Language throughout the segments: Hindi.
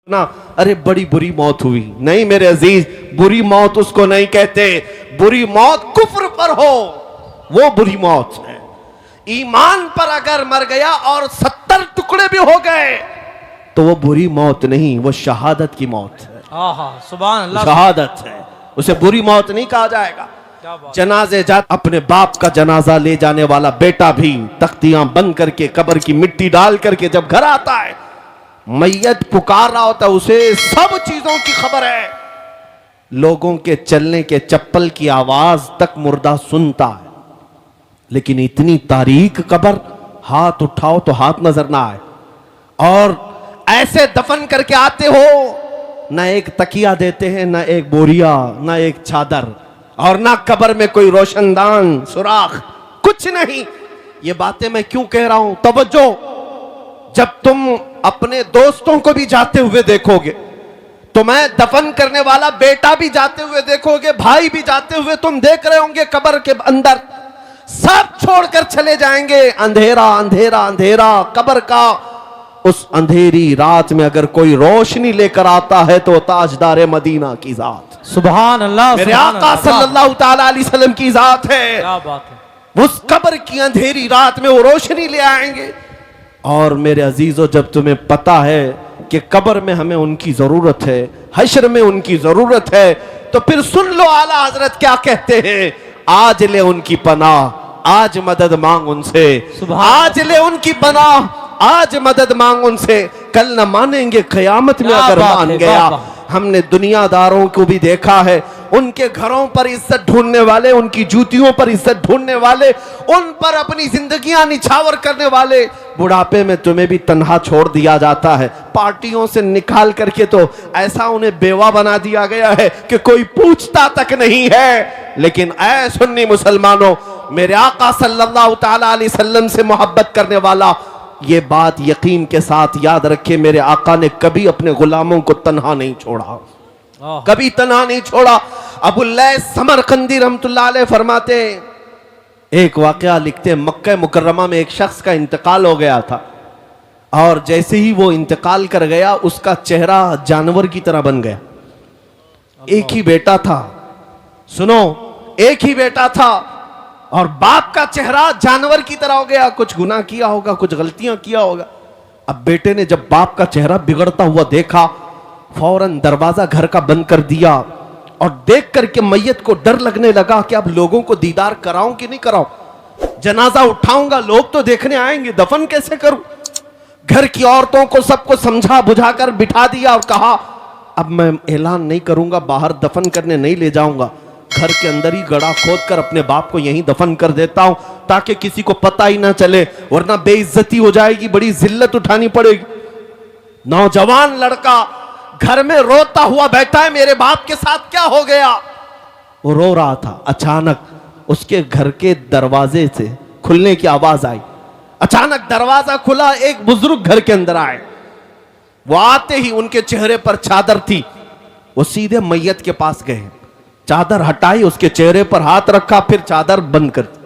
ना अरे बड़ी बुरी मौत हुई। नहीं मेरे अजीज, बुरी मौत उसको नहीं कहते, बुरी मौत कुफ्र पर हो वो बुरी मौत है। ईमान पर अगर मर गया और 70 टुकड़े भी हो गए तो वो बुरी मौत नहीं, वो शहादत की मौत है। सुभान अल्लाह, शहादत है, उसे बुरी मौत नहीं कहा जाएगा। जनाजे जात अपने बाप का जनाजा ले जाने वाला बेटा भी तख्तियां बंद करके कब्र की मिट्टी डाल करके जब घर आता है, मैयत पुकार रहा होता है, उसे सब चीजों की खबर है। लोगों के चलने के चप्पल की आवाज तक मुर्दा सुनता है, लेकिन इतनी तारीक कब्र, हाथ उठाओ तो हाथ नजर ना आए। और ऐसे दफन करके आते हो, ना एक तकिया देते हैं, ना एक बोरिया, ना एक चादर, और ना कब्र में कोई रोशनदान सुराख, कुछ नहीं। ये बातें मैं क्यों कह रहा हूं? तवज्जो, जब तुम अपने दोस्तों को भी जाते हुए देखोगे, तुम्हें दफन करने वाला बेटा भी जाते हुए देखोगे, भाई भी जाते हुए तुम देख रहे होंगे, कब्र के अंदर सब छोड़कर चले जाएंगे। अंधेरा अंधेरा अंधेरा कब्र का। उस अंधेरी रात में अगर कोई रोशनी लेकर आता है तो ताजदार मदीना की जात, सुभान अल्लाह, मेरे आका सल्लल्लाहु ताला अलैहि वसल्लम की जात है। क्या बात है। उस कब्र की अंधेरी रात में वो रोशनी ले आएंगे। और मेरे अजीजों, जब तुम्हें पता है कि कब्र में हमें उनकी जरूरत है, हश्र में उनकी जरूरत है, तो फिर सुन लो आला हजरत क्या कहते हैं, आज ले उनकी पनाह, आज मदद मांग उनसे, आज ले उनकी पनाह, आज मदद मांग उनसे, कल न मानेंगे कयामत में अगर मान गया। हमने दुनियादारों को भी देखा है, उनके घरों पर इज्जत ढूंढने वाले, उनकी जूतियों पर इज्जत ढूंढने वाले, उन पर अपनी जिंदगियां निछावर करने वाले, बुढ़ापे में तुम्हें भी तन्हा छोड़ दिया जाता है। पार्टियों से निकाल करके तो ऐसा उन्हें बेवा बना दिया गया है कि कोई पूछता तक नहीं है। लेकिन ऐ सुन्नी मुसलमानों, मेरे आका सल्लल्लाहु ताला अलैहि वसल्लम से मोहब्बत करने वाला ये बात यकीन के साथ याद रखे, मेरे आका ने कभी अपने गुलामों को तन्हा नहीं छोड़ा, कभी तन्हा नहीं छोड़ा। अबुल्लैस समरकंदी रहमतुल्लाह अलैह फरमाते, एक वाकया लिखते, मक्का मुकर्रमा में एक शख्स का इंतकाल हो गया था, और जैसे ही वो इंतकाल कर गया उसका चेहरा जानवर की तरह बन गया। एक ही बेटा था, सुनो, एक ही बेटा था, और बाप का चेहरा जानवर की तरह हो गया। कुछ गुनाह किया होगा, कुछ गलतियां किया होगा। अब बेटे ने जब बाप का चेहरा बिगड़ता हुआ देखा, फौरन दरवाजा घर का बंद कर दिया, और देख करके मैयत को डर लगने लगा कि अब लोगों को दीदार कराऊं कि नहीं कराऊं, जनाजा उठाऊंगा, लोग तो देखने आएंगे, दफन कैसे करूं। घर की औरतों को सबको समझा बुझाकर बिठा दिया और कहा, अब मैं ऐलान नहीं करूंगा, बाहर दफन करने नहीं ले जाऊंगा, घर के अंदर ही गड़ा खोद कर अपने बाप को यहीं दफन कर देता हूं, ताकि किसी को पता ही ना चले, वरना बेइज्जती हो जाएगी, बड़ी जिल्लत उठानी पड़ेगी। नौजवान लड़का घर में रोता हुआ बैठा है, मेरे बाप के साथ क्या हो गया? वो रो रहा था। अचानक उसके घर के दरवाजे से खुलने की आवाज आई। अचानक दरवाजा खुला, एक बुजुर्ग घर के अंदर आए। वो आते ही उनके चेहरे पर चादर थी, वो सीधे मैयत के पास गए, चादर हटाई, उसके चेहरे पर हाथ रखा, फिर चादर बंद कर दी।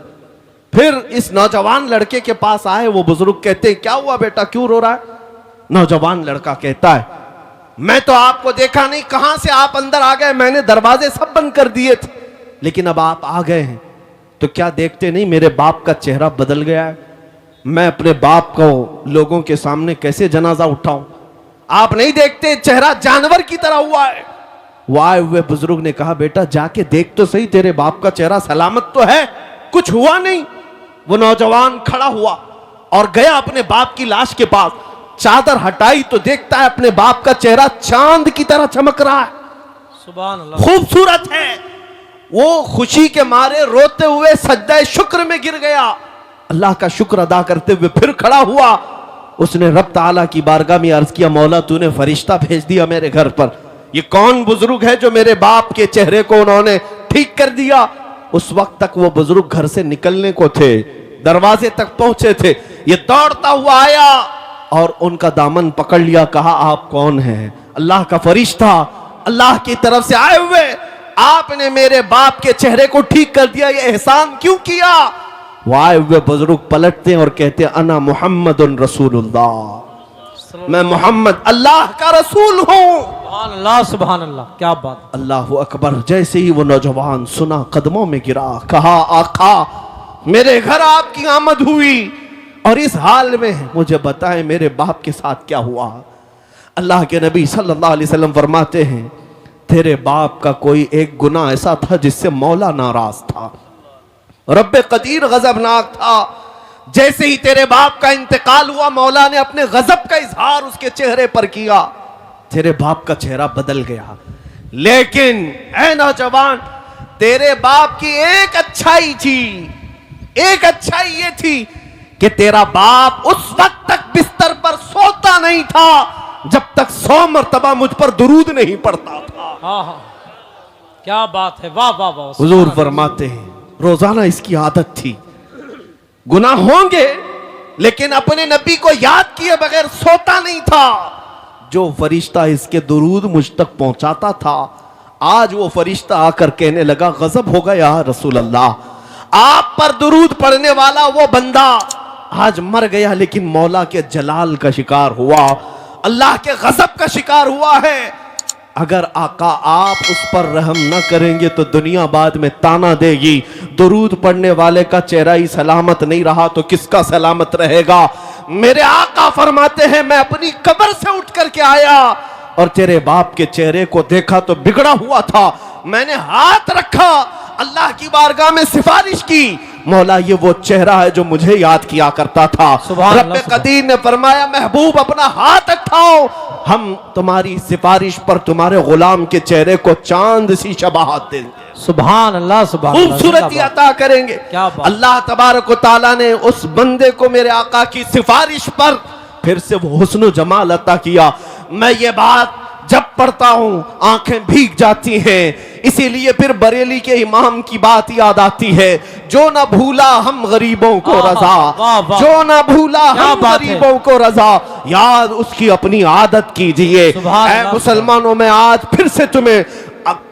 फिर इस नौजवान लड़के के पास आए। वो बुजुर्ग कहते, क्या हुआ बेटा, क्यों रो रहा है? नौजवान लड़का कहता है, मैं तो आपको देखा नहीं, कहां से आप अंदर आ गए, मैंने दरवाजे सब बंद कर दिए थे, लेकिन अब आप आ गए हैं तो क्या देखते नहीं मेरे बाप का चेहरा बदल गया है। मैं अपने बाप को लोगों के सामने कैसे जनाजा उठाऊं? आप नहीं देखते चेहरा जानवर की तरह हुआ है। वो आए हुए बुजुर्ग ने कहा, बेटा जाके देख तो सही, तेरे बाप का चेहरा सलामत तो है, कुछ हुआ नहीं। वो नौजवान खड़ा हुआ और गया अपने बाप की लाश के पास, चादर हटाई तो देखता है अपने बाप का चेहरा चांद की तरह चमक रहा है, सुभान अल्लाह, खूबसूरत है। वो खुशी के मारे रोते हुए सज्जा शुक्र में गिर गया, अल्लाह का शुक्र अदा करते हुए फिर खड़ा हुआ। उसने रब ताला की बारगाह में अर्ज किया, मौला तूने फरिश्ता भेज दिया मेरे घर पर, ये कौन बुजुर्ग है जो मेरे बाप के चेहरे को उन्होंने ठीक कर दिया। उस वक्त तक वो बुजुर्ग घर से निकलने को थे, दरवाजे तक पहुंचे थे। ये दौड़ता हुआ आया और उनका दामन पकड़ लिया, कहा, आप कौन हैं? अल्लाह का फरिश्ता, अल्लाह की तरफ से आए हुए, आपने मेरे बाप के चेहरे को ठीक कर दिया, ये एहसान क्यों किया? वो आए हुए बुजुर्ग पलटते और कहते, अना मुहम्मदुन रसूलुल्लाह, मैं मोहम्मद अल्लाह का रसूल हूँ। सुभान अल्लाह, सुभान अल्लाह, क्या बात। अल्लाह अकबर। जैसे ही वो नौजवान सुना, कदमों में गिरा, कहा आका मेरे घर आपकी आमद हुई और इस हाल में मुझे बताएं मेरे बाप के साथ क्या हुआ। अल्लाह के नबी सल्लल्लाहु अलैहि वसल्लम फरमाते हैं तेरे बाप का कोई एक गुनाह ऐसा था जिससे मौला नाराज था, रब्बे कदीर गजबनाक था। जैसे ही तेरे बाप का इंतकाल हुआ, मौला ने अपने गजब का इजहार उसके चेहरे पर किया, तेरे बाप का चेहरा बदल गया। लेकिन ऐ नौजवान, तेरे बाप की एक अच्छाई थी, एक अच्छाई ये थी कि तेरा बाप उस वक्त तक बिस्तर पर सोता नहीं था जब तक 100 मरतबा मुझ पर दुरूद नहीं पड़ता था। हाँ हाँ, क्या बात है, वाह वाह वाह। हुजूर फरमाते हैं रोजाना इसकी आदत थी, गुनाह होंगे लेकिन अपने नबी को याद किए बगैर सोता नहीं था। जो फरिश्ता इसके दुरूद मुझ तक पहुंचाता था, आज वो फरिश्ता आकर कहने लगा गजब हो गया रसूल अल्लाह, आप पर दुरूद पढ़ने वाला वो बंदा आज मर गया लेकिन मौला के जलाल का शिकार हुआ, अल्लाह के गजब का शिकार हुआ है। अगर आका आप उस पर रहम न करेंगे तो दुनिया बाद में ताना देगी, दुरूद पढ़ने वाले का चेहरा ही सलामत नहीं रहा तो किसका सलामत रहेगा। मेरे आका फरमाते हैं मैं अपनी कब्र से उठ करके आया और तेरे बाप के चेहरे को देखा तो बिगड़ा हुआ था, मैंने हाथ रखा, अल्लाह की बारगाह में सिफारिश की, मौला ये वो चेहरा है जो मुझे याद किया करता था। रब्बे कदीर ने फरमाया महबूब अपना हाथ उठाओ, हम तुम्हारी सिफारिश पर तुम्हारे गुलाम के चेहरे को चांद सी शबाहत देंगे। सुभान अल्लाह, सुभान अल्लाह, खूबसूरती अता करेंगे। क्या बात। अल्लाह तबारक व तआला ने उस बंदे को मेरे आका की सिफारिश पर फिर से वो हुस्न जमाल अता किया। मैं ये बात जब पढ़ता हूं आंखें भीग जाती हैं, इसीलिए फिर बरेली के इमाम की बात याद आती है, जो ना भूला हम गरीबों को रजा, जो ना भूला हम गरीबों को रजा, याद उसकी अपनी आदत कीजिए। ऐ मुसलमानों, में आज फिर से तुम्हें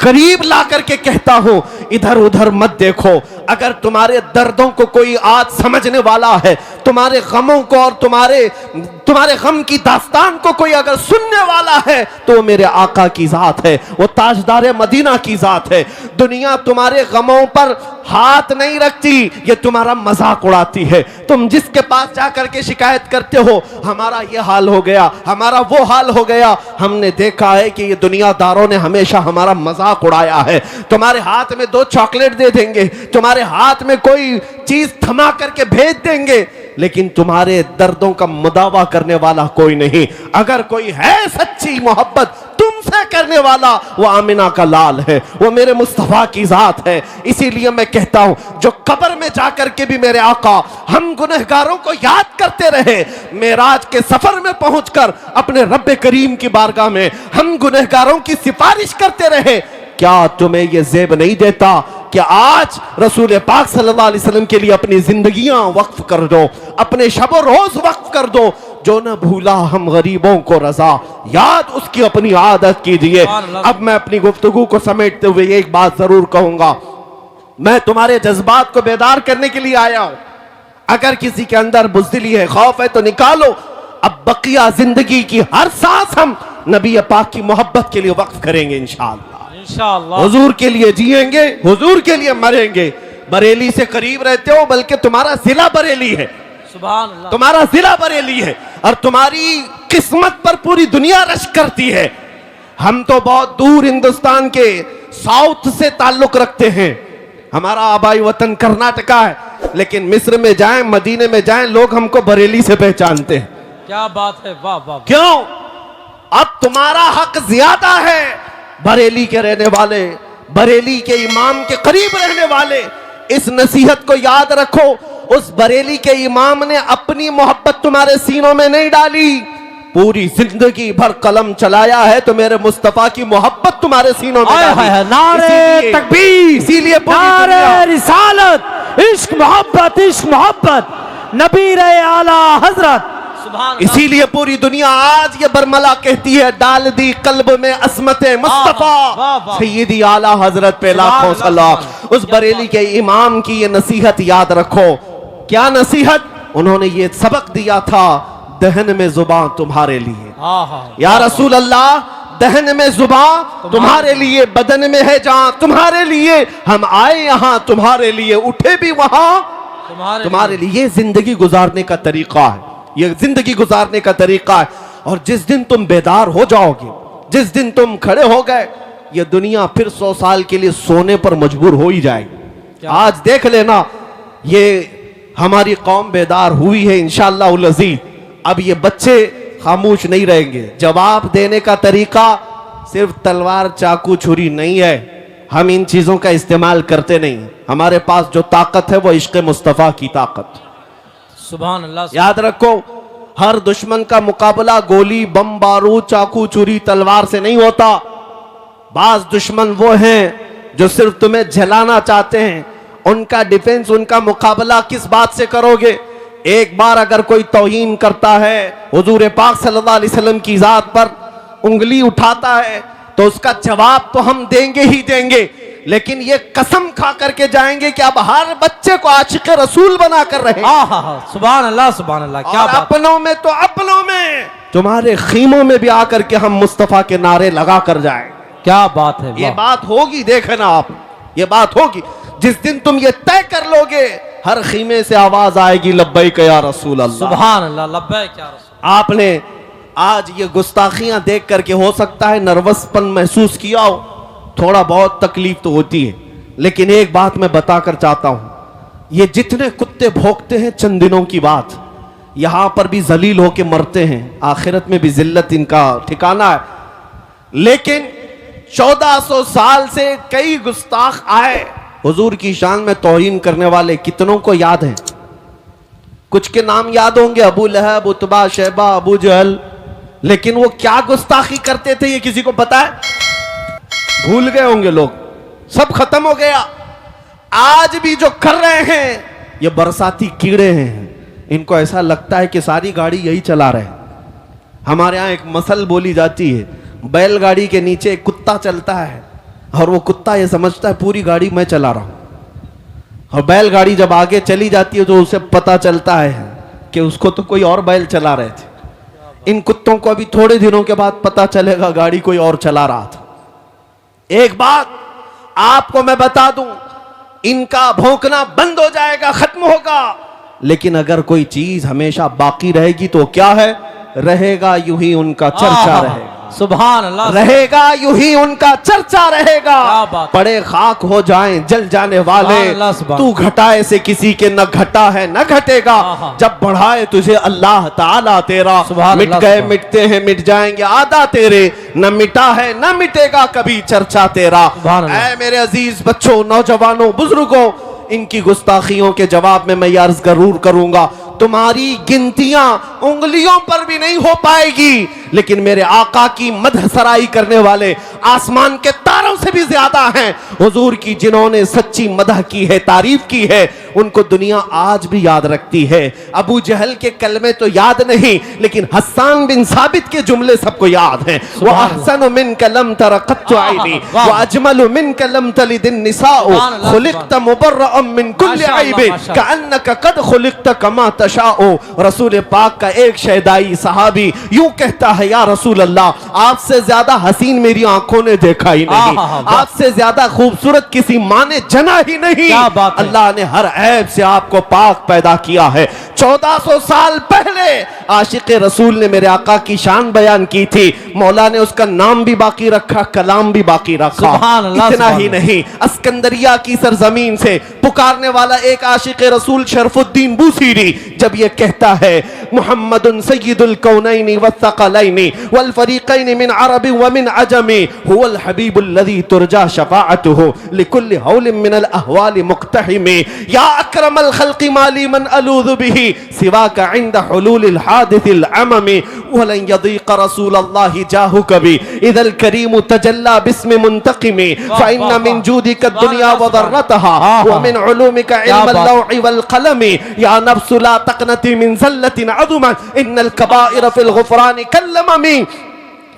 करीब ला करके कहता हूं, इधर उधर मत देखो। अगर तुम्हारे दर्दों को कोई आज समझने वाला है, तुम्हारे गमों को और तुम्हारे गम की दास्तान को कोई अगर सुनने वाला है तो वो मेरे आका की जात है, वो ताजदार मदीना की जात है। दुनिया तुम्हारे गमों पर हाथ नहीं रखती, ये तुम्हारा मजाक उड़ाती है। तुम जिसके पास जाकर के शिकायत करते हो हमारा ये हाल हो गया, हमारा वो हाल हो गया, हमने देखा है कि ये दुनियादारों ने हमेशा हमारा मजाक उड़ाया है। तुम्हारे हाथ में 2 चॉकलेट दे देंगे, तुम्हारे हाथ में कोई चीज थमा करके भेज देंगे, लेकिन तुम्हारे दर्दों का मुदावा करने वाला कोई नहीं। अगर कोई है सच्ची मोहब्बत तुमसे करने वाला, वो आमिना का लाल है, वो मेरे मुस्तफा की जात है। इसीलिए मैं कहता हूं जो कब्र में जाकर के भी मेरे आका हम गुनहगारों को याद करते रहे, मेराज के सफर में पहुंचकर अपने रब्बे करीम की बारगाह में हम गुनहगारों की सिफारिश करते रहे, क्या तुम्हें यह जेब नहीं देता कि आज रसूल पाक सल्लल्लाहु अलैहि वसल्लम के लिए अपनी जिंदगियां वक्फ कर दो, अपने शब रोज वक्फ कर दो। जो न भूला हम गरीबों को रजा, याद उसकी अपनी आदत कीजिए। अब मैं अपनी गुफ्तगू को समेटते हुए एक बात जरूर कहूंगा, मैं तुम्हारे जज्बात को बेदार करने के लिए आया हूं। अगर किसी के अंदर बुज़दिली है, खौफ है तो निकालो। अब बकिया जिंदगी की हर सांस हम नबी पाक की मोहब्बत के लिए वक्फ करेंगे इंशाअल्लाह। इंशाअल्लाह हुजूर के लिए जिएंगे, हुजूर के लिए मरेंगे। बरेली से करीब रहते हो, बल्कि तुम्हारा जिला बरेली है, सुभान अल्लाह, तुम्हारा जिला बरेली है और तुम्हारी किस्मत पर पूरी दुनिया रश करती है। हम तो बहुत दूर हिंदुस्तान के साउथ से ताल्लुक रखते हैं, हमारा आबाई वतन कर्नाटका है, लेकिन मिस्र में जाएं, मदीने में जाएं, लोग हमको बरेली से पहचानते हैं। क्या बात है, वाह वाह। क्यों? अब तुम्हारा हक ज्यादा है। बरेली के रहने वाले, बरेली के इमाम के करीब रहने वाले, इस नसीहत को याद रखो, उस बरेली के इमाम ने अपनी मोहब्बत तुम्हारे सीनों में नहीं डाली, पूरी जिंदगी भर कलम चलाया है तो मेरे मुस्तफा की मोहब्बत तुम्हारे सीनों में डाली। नारे तकबीर, इसीलिए नारे रिसालत, इश्क मोहब्बत, नबी रहे आला हजरत, इसीलिए पूरी दुनिया आज ये बरमला कहती है, डाल दी कल्ब में असमते मुस्तफा सैयदी आला हजरत पे लाखों सलाम। उस बरेली के इमाम की ये नसीहत याद रखो। क्या नसीहत? उन्होंने ये सबक दिया था, दहन में जुबान तुम्हारे लिए। हाँ हाँ या रसूल अल्लाह, दहन में जुबान तुम्हारे लिए, बदन में है जान तुम्हारे लिए, हम आए यहाँ तुम्हारे लिए, उठे भी वहां तुम्हारे लिए। ये जिंदगी गुजारने का तरीका है, ये जिंदगी गुजारने का तरीका है। और जिस दिन तुम बेदार हो जाओगे, जिस दिन तुम खड़े हो गए, ये दुनिया फिर 100 साल के लिए सोने पर मजबूर हो ही जाएगी। आज देख लेना, ये हमारी कौम बेदार हुई है इंशाअल्लाह उल अज़ीज़। अब ये बच्चे खामोश नहीं रहेंगे। जवाब देने का तरीका सिर्फ तलवार चाकू छुरी नहीं है, हम इन चीजों का इस्तेमाल करते नहीं। हमारे पास जो ताकत है वो इश्क़ मुस्तफ़ा की ताकत। सुभान अल्लाह। याद रखो, हर दुश्मन का मुकाबला गोली बम बारूद चाकू छुरी तलवार से नहीं होता। बाज दुश्मन वो हैं जो सिर्फ तुम्हें जलाना चाहते हैं। उनका डिफेंस, उनका मुकाबला किस बात से करोगे? एक बार अगर कोई तौहीन करता है, हुजूर पाक सल्लल्लाहु अलैहि वसल्लम की जात पर उंगली उठाता है, तो उसका जवाब तो हम देंगे ही देंगे, लेकिन ये कसम खा करके जाएंगे कि अब हर बच्चे को आशिक रसूल बना कर रहे। सुभान अल्लाह सुभान अल्लाह। क्या और बात। अपनों में तो अपनों में, तुम्हारे खीमों में भी आकर के हम मुस्तफा के नारे लगा कर जाए। क्या बात है। ये बात होगी, देखना आप, ये बात होगी। जिस दिन तुम ये तय कर लोगे, हर खीमे से आवाज आएगी लब्बैक या रसूल अल्लाह। सुभान अल्लाह, लब्बैक या रसूल। आपने आज ये गुस्ताखियां देख करके हो सकता है नर्वसपन महसूस किया हो, थोड़ा बहुत तकलीफ तो होती है, लेकिन एक बात मैं बताकर चाहता हूं, ये जितने कुत्ते भौंकते हैं चंद दिनों की बात, यहां पर भी जलील होके मरते हैं, आखिरत में भी जिल्लत इनका ठिकाना है। लेकिन 1400 साल से कई गुस्ताख आए, हुजूर की शान में तौहीन करने वाले कितनों को याद है? कुछ के नाम याद होंगे, अबू लहब, उतबा, शैबा, अबू जहल, लेकिन वो क्या गुस्ताखी करते थे ये किसी को पता है? भूल गए होंगे लोग, सब खत्म हो गया। आज भी जो कर रहे हैं ये बरसाती कीड़े हैं, इनको ऐसा लगता है कि सारी गाड़ी यही चला रहे हैं। हमारे यहाँ एक मसल बोली जाती है, बैलगाड़ी के नीचे एक कुत्ता चलता है और वो कुत्ता ये समझता है पूरी गाड़ी मैं चला रहा हूं, और बैलगाड़ी जब आगे चली जाती है तो उसे पता चलता है कि उसको तो कोई और बैल चला रहे थे। इन कुत्तों को अभी थोड़े दिनों के बाद पता चलेगा गाड़ी कोई और चला रहा था। एक बात आपको मैं बता दूं, इनका भौंकना बंद हो जाएगा, खत्म होगा, लेकिन अगर कोई चीज हमेशा बाकी रहेगी तो क्या है? रहेगा यूं ही उनका चर्चा रहेगा। सुभान अल्लाह। रहेगा यूं ही उनका चर्चा रहेगा। पड़े खाक हो जाएं जल जाने वाले, तू घटाए से किसी के न घटा है न घटेगा, जब बढ़ाए तुझे अल्लाह ताला तेरा। मिट गए मिटते हैं मिट जाएंगे आदा तेरे, न मिटा है न मिटेगा कभी चर्चा तेरा। ऐ मेरे अजीज बच्चों, नौजवानों, बुजुर्गों, इनकी गुस्ताखियों के जवाब में मैं ये अर्ज जरूर करूंगा, तुम्हारी गिनतियां उंगलियों पर भी नहीं हो पाएगी, लेकिन मेरे आका की मदह सराई करने वाले आसमान के तारों से भी ज्यादा हैं। हुजूर की जिन्होंने सच्ची मदह की है, तारीफ की है, उनको दुनिया आज भी याद रखती है। अबू जहल के कलमे तो याद नहीं, लेकिन हस्सान बिन साबित के जुमले सबको याद हैं। वो अहसनु मिन कलम तरक़त आइनी व अजमलु मिन कलम तलिदिन निसाउ खुलिक़त मुबर्रअम मिन कुल्लि ऐब कअन्नका कद खुलिक़त कमा तशाउ। रसूल पाक का एक शहदाई सहाबी यूं कहता है, या रसूल अल्लाह, आपसे ज्यादा हसीन मेरी आंखों ने देखा ही नहीं, आपसे ज्यादा खूबसूरत किसी माँ ने जना ही नहीं। अल्लाह ने हर ऐब से आपको पाक पैदा किया है। 1400 साल पहले आशिक रसूल ने मेरे आका की शान बयान की थी, मौला ने उसका नाम भी बाकी रखा, कलाम भी बाकी रखा। इतना ही नहीं, अस्कंदरिया की सरजमीन से पुकारने वाला एक आशिक रसूल शरफुद्दीन बूसीरी जब ये कहता है, मुहम्मदुन सय्यिदुल कौनैनि वस्सक़लैनि वल फरीक़ैनि मिन अरबि व मिन अजमी हुवल हबीबुल लज़ी तुरजा शफ़ाअतुहु लिकुल्लि हौलिन मिनल अहवालि मुक़्तहिमी या अक्रमल खल्क़ि माली मन अलूज़ु बिही सिवाका इंद हुलूलिल हादिसिल अममी वलन यदीक़ रसूलल्लाहि जाहु कभी इदल करीम तजल्ला बिस्मि मुंतक़िमी फ़इन्न मिन जूदिका दुनिया व दर्रतहा व मिन उलूमिका इल्मल लौहि वल क़लमी या नफ्सु ला तक़नती मिन ज़ल्लतिन अज़ुमत इन्नल कबाइर फ़िल गुफ़रानि कल्लममी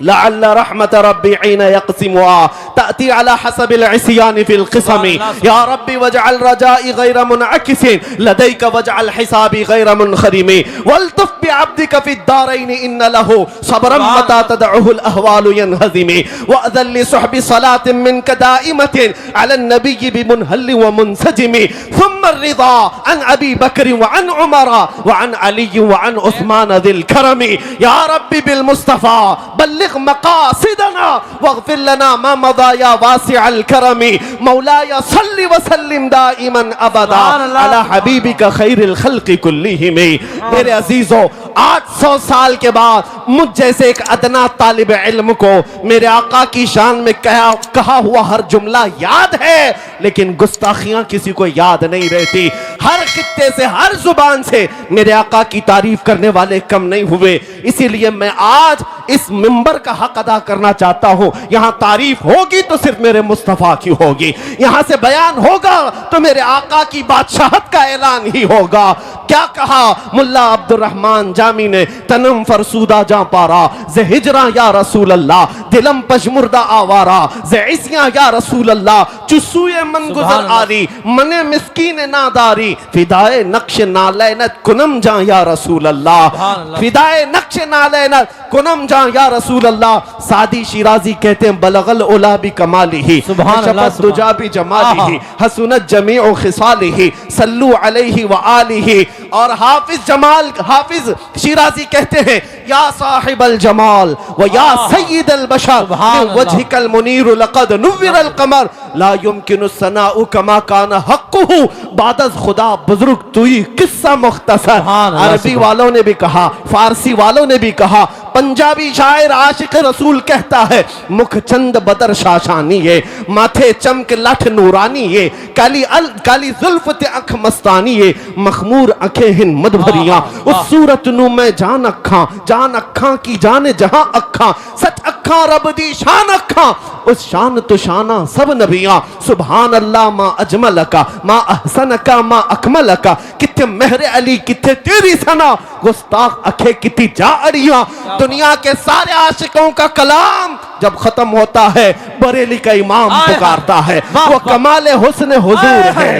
लअल्ल रहमत रब्बी ईन यक़सिमुहा तअती अला हसबिल इस्यान फिल क़िसमी या रब्बी वजअल रजाई गैर मुनअकिसिन लदैक वजअल हिसाबी गैर मुनखरिमी वल्तुफ बिअब्दिक फिद्दारैन इन्न लहु सब्रन मता तदउहुल अहवालु यनहज़िमी वअज़ल लिसहबि सलातिन मिनक दाइमतिन अला नबी बिमुनहल्लि व मुनसजिमी थुम्मा अर्रिदा अन अबी बकर व अन उमर व अन अली व अन उस्मान ज़िल करमी या रब्बी बिल मुस्तफा बल्लिग मकासिदना वग़फिर लना मा मदा या वासिअल करमी मौलाया सल्लि व सल्लिम दाइमन अबदा अला हबीबिका खैरिल खल्क़ि कुल्लिहिम। मेरे अजीजों, 800 साल के बाद मुझ जैसे एक अदना तालिब इल्म को मेरे आका की शान में कहा हुआ हर जुमला याद है, लेकिन गुस्ताखियां किसी को याद नहीं रहती। हर खित्ते से, हर जुबान से मेरे आका की तारीफ करने वाले कम नहीं हुए। इसीलिए मैं आज इस मिंबर का हक अदा करना चाहता हूं। यहां तारीफ होगी तो सिर्फ मेरे मुस्तफा की होगी, यहां से बयान होगा तो मेरे आका की बादशाहत का ऐलान ही होगा। क्या कहा मुल्ला अब्दुर्रहमान जामी ने, तनम फरसूदा जा पारा जे हिजरा या रसूल अल्लाह, दिलम पशमुर्दा आवारा जे इसिया या रसूल अल्लाह, चुसूए मन गुजर आरी मने मिस्कीन नादारी, फिदाए नक्श नालैनत कुनम जा या रसूल अल्लाह, फिदाए नक्श नालैनत कुनम जा या रसूल अल्लाह। सादी शिराजी कहते हैं बलगल उला भी कमाली ही दुजा भी जमाली ही हसनत जमीउ खिसालिही सल्लू अलैहि व आलिही। और हाफिज शिराजी कहते हैं या साहिबल जमाल व या सय्यिदल बशर वजहिकल मुनीर लक़द नुव्विरल कमर ला युमकिनु सनाउ कमा कान हक़्क़ुहु बादज़ खुदा बुजुर्ग तुई किस्सा मुख्तसर। अरबी वालों ने भी कहा, फारसी वालों ने भी कहा, पंजाबी शायर आशिक रसूल कहता है मुख चंद बदर शाशानी है, माथे चमक लठ नूरानी है, काली जुल्फ ते अख मस्तानी है, मखमूर अखें हिन मद भरियां, उस सूरत नु मैं जान अखा की जाने जहां अखा, सच अखा रब दी शान अखा, उस शान तो शाना सब नबियां। सुभान अल्लाह मा अजमल का मा अहसन का मा अकमल का, किथे मेहर अली किथे तेरी सना, गुस्ताख अखे किती जा अड़ियां। दुनिया के सारे आशिकों का कलाम जब खत्म होता है बरेली का इमाम पुकारता है, वो कमाले हुस्न हुजूर है,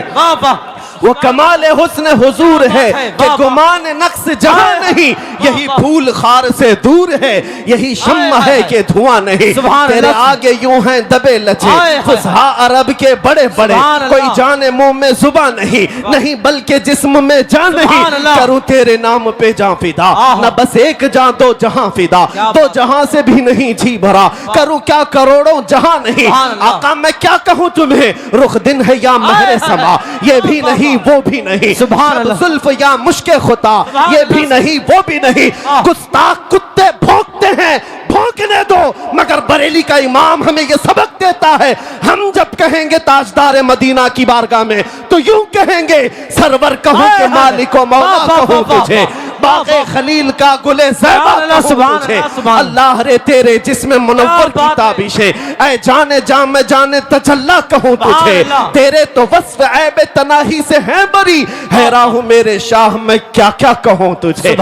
वो कमाल हुस्न हुजूर है कि गुमान नक्स जहां नहीं, यही फूल खार से दूर है, यही शम्मा है कि धुआं नहीं। तेरे आगे यूं हैं दबे लचे फुसहा अरब के बड़े बड़े, कोई जाने मुंह में जुबान नहीं, नहीं बल्कि जिस्म में जान नहीं, करूं तेरे नाम पे जान फिदा, न बस एक जान दो जहां फिदा, दो जहां से भी नहीं जी भरा, करूं क्या करोड़ों जहां नहीं। आका मैं क्या कहूं तुम्हें, रुख दिन है या महरे समा, ये भी नहीं वो भी नहीं, जुल्फ या मुश्के खुता, ये भी नहीं वो भी नहीं। गुस्ताख कुत्ते भौंकते हैं, भौंकने दो, मगर बरेली का इमाम हमें ये सबक देता है, हम जब कहेंगे ताजदार मदीना की बारगाह में तो यूं कहेंगे सरवर कहूं के मालिक व मौला कहूं तुझे, बाग़े खलील का गुले ज़ैबा कहूं तुझे, अल्लाह रे तेरे जिस्म मुनव्वर की ताबिश है, ऐ जाने जाम में जाने तजल्ला कहूं तुझे, तेरे तो वस्फ ऐब तनाही से है बरी, हैरान हूं मेरे शाह मैं क्या क्या कहूं तुझे।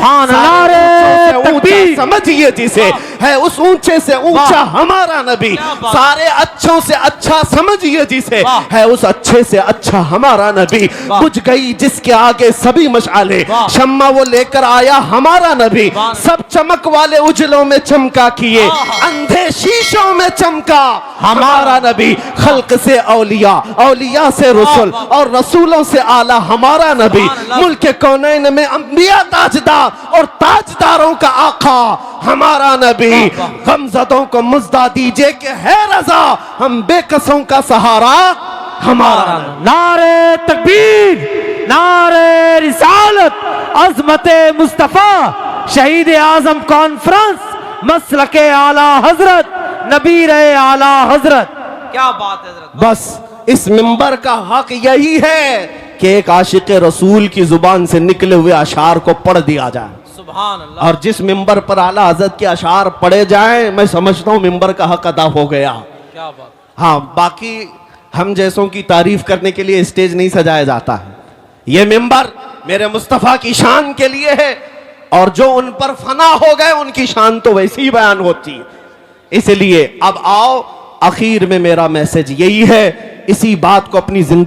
समझिए जिसे है उस ऊंचे से ऊंचा हमारा नबी, सारे अच्छों से अच्छा समझिए जिसे है उस अच्छे से अच्छा हमारा नबी। बुझ गई जिसके आगे सभी मशाले, शम्मा वो लेकर आया हमारा नबी, सब चमक वाले उजलों में चमका किए, अंधे शीशों में चमका हमारा नबी। खल्क से औलिया, औलिया से रसूल और रसूलों से आला हमारा नबी, मुल्क कौनैन में अंबिया ताजदार और ताजदारों का आका हमारा नबी। गमज़दों को मुज़्दा दीजिए कि है रज़ा, हम बेकसों का सहारा हमारा। नारे तकबीर, नारे रिसालत, अज़मते मुस्तफ़ा, शहीद आज़म कॉन्फ्रेंस, मसलके आला हजरत, नबीर आला हजरत। क्या बात है हजरत। बस इस मिंबर का हक यही है कि एक आशिक रसूल की जुबान से निकले हुए अशार को पढ़ दिया जाए, सुभान अल्लाह। और जिस मिंबर पर आला हजरत के अशार पढ़े जाएं, मैं समझता हूं मिंबर का हक अदा हो गया। क्या बात। हाँ, बाकी हम जैसों की तारीफ करने के लिए स्टेज नहीं सजाया जाता है, ये मिंबर मेरे मुस्तफा की शान के लिए है, और जो उन पर फना हो गए उनकी शान तो वैसी ही बयान होती है। इसलिए अब आओ, आखिर में मेरा मैसेज यही है, इसी बात को अपनी जिंदगी